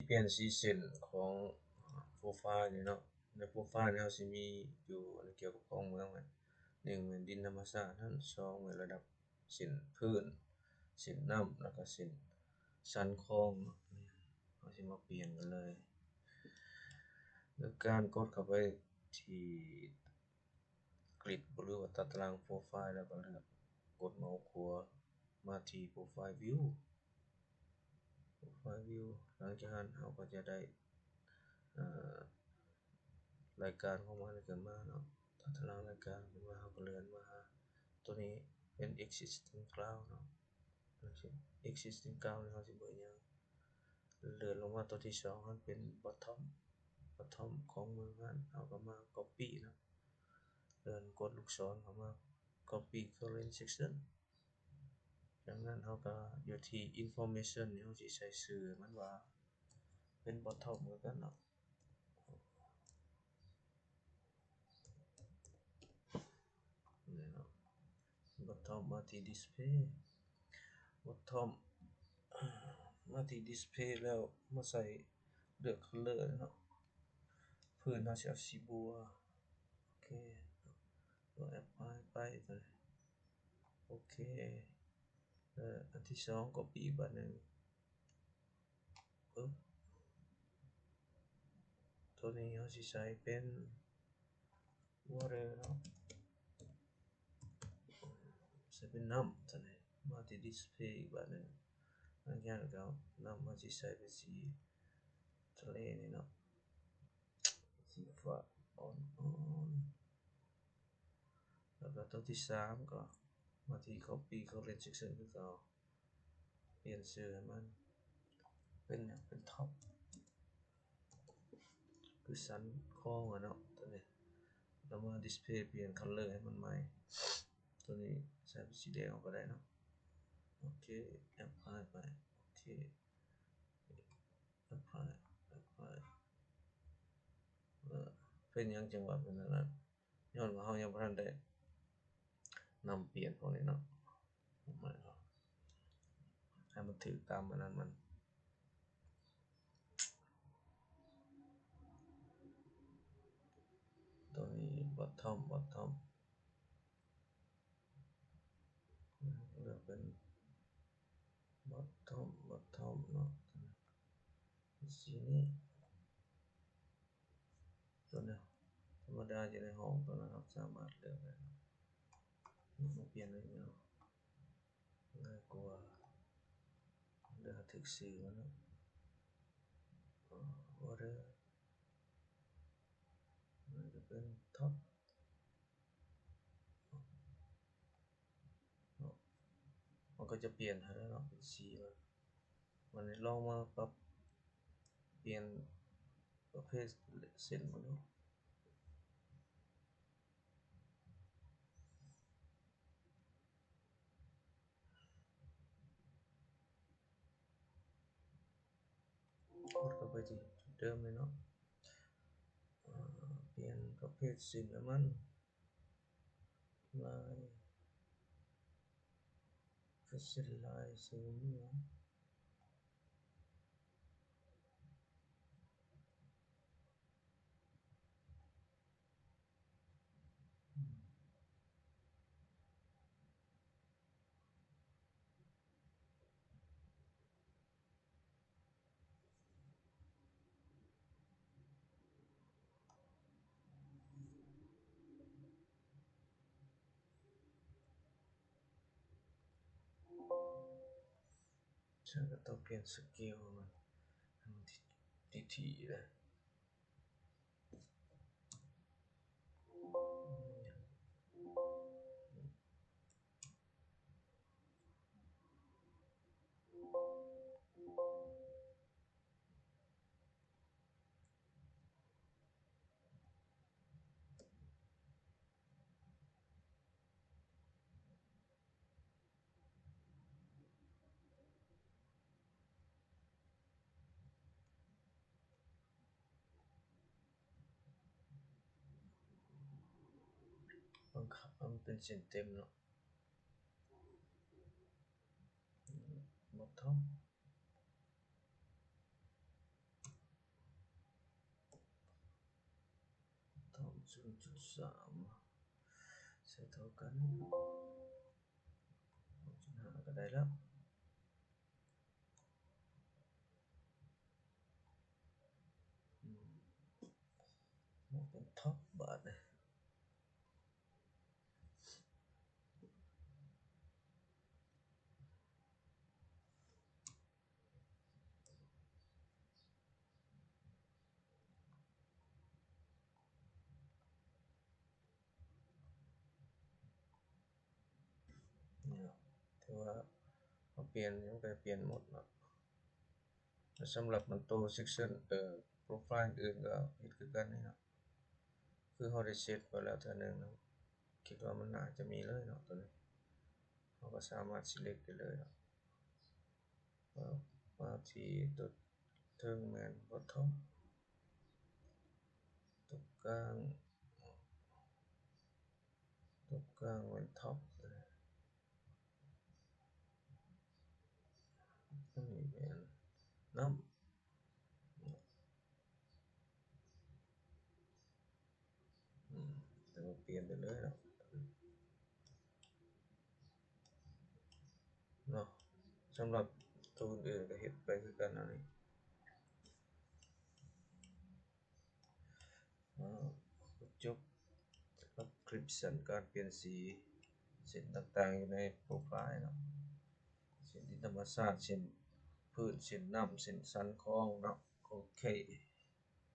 เปลี่ยนสีเส้นของโปรไฟล์นี่เนาะในโปรไฟล์นี่เราสิมีอยู่เกี่ยวกับของเมือง1เหมือนดินธรรมชาติ2เหมือนระดับเส้นพื้นเส้นน้ำแล้วก็เส้นสันคลองเราสิมาเปลี่ยนกันเลยโดยการกดเข้าไปที่กริดหรือว่าตัดตารางโปรไฟล์แล้วก็เลือกกดเมาส์ขวามาที่โปรไฟล์วิวหลังจากนั้นเราก็จะได้รายการของมันขึ้นมาเนาะตัดตารางรายการขึ้นมาเราก็เลื่อนมาตัวนี้เป็น existing cloud เนาะ existing cloud นี่เราสิเบิ่งหยังเลื่อนลงมาตัวที่2มันเป็น bottom ของเมืองนั้นเราก็มา copy เนาะเลื่อนกดลูกศรเข้ามา copy current section จากนั้นเราก็อยู่ที่ information นี่เราสิใส่ชื่อมันว่าเป็น bottom เหมือนกันเนาะนี่เนาะ bottom มาที่ display bottom มาที่ display แล้วมาใส่เลือก color เนาะพื้นเราสิเอาสีบัวโอเคตัว apply ไปตัวนี้โอเคอันที่2 copy อีกอันหนึ่งปึ๊บตัวนี้เราสิใส่เป็น water เนาะใส่เป็นน้ำตัวนี้มาที่ display อีกอันหนึ่งหลังจากนั้นก็น้ำมาสิใส่เป็นสีทะเลนี่เนาะสีฟ้าอ่อนๆแล้วก็ตัวที่3ก็มาที่ copy current section คือเก่าเปลี่ยนชื่อให้มันเป็นท็อปคือสันคลองอะเนาะตัวนี้แล้วมา display เปลี่ยน color ให้มันใหม่ตัวนี้ใส่เป็นสีแดงก็ได้เนาะโอเค apply ไปโอเค apply เป็นหยังจังหวะเป็นนั้นย้อนว่าเรายังบ่ทันได้นำเปลี่ยนพวกนี้เนาะให้มันถูกตามอันนั้นมันตัวนี้ bottom เลือกเป็น bottom เนาะสีนี้ตัวนี้ธรรมดาจะในห้องตัวนั้นเราสามารถเลือกได้มาเปลี่ยนเลยเนาะง่ายกว่าเลือกถึกสีมันเนาะwater มันจะเป็น top มันก็จะเปลี่ยนให้แล้วเนาะเป็นสีมันลองมาปรับเปลี่ยนประเภทเส้นมันเนาะกดเข้าไปที่เดิมเลยเนาะเปลี่ยนประเภทเส้นแล้วมันลายคือเส้นลายสูงเนาะฉันก็ต้องเปลี่ยนสเกลมันให้มันถี่ๆเลยบังคับมันเป็นเส้นเต็มเนาะ bottom 0.3 ใส่เท่ากัน6.5ก็ได้แล้วเป็นท็อปบาทนะเนี่ยถือว่าเราเปลี่ยนยังไปเปลี่ยนหมดเนาะสำหรับมันตัว section profile อื่นก็เฮ็ดคือกันนี่เนาะคือเราได้เซตไว้แล้วเทื่อนึงเนาะคิดว่ามันน่าจะมีเลยเนาะตัวนี้เราก็สามารถ select ได้เลยเนาะว่าที่ตัวเทิงแม่น bottom ตัวกลางเป็น top อันนี้เป็นน้ำแต่ว่าเปลี่ยนไปเลยเนาะสำหรับตัวอื่นก็เฮ็ดไปคือกันอันนี้จบกับคลิปสั้นการเปลี่ยนสีเส้นต่างๆอยู่ในโปรไฟล์เนาะเส้นที่ธรรมชาติเส้นพืชเส้นน้ำเส้นสันคลองเนาะโอเค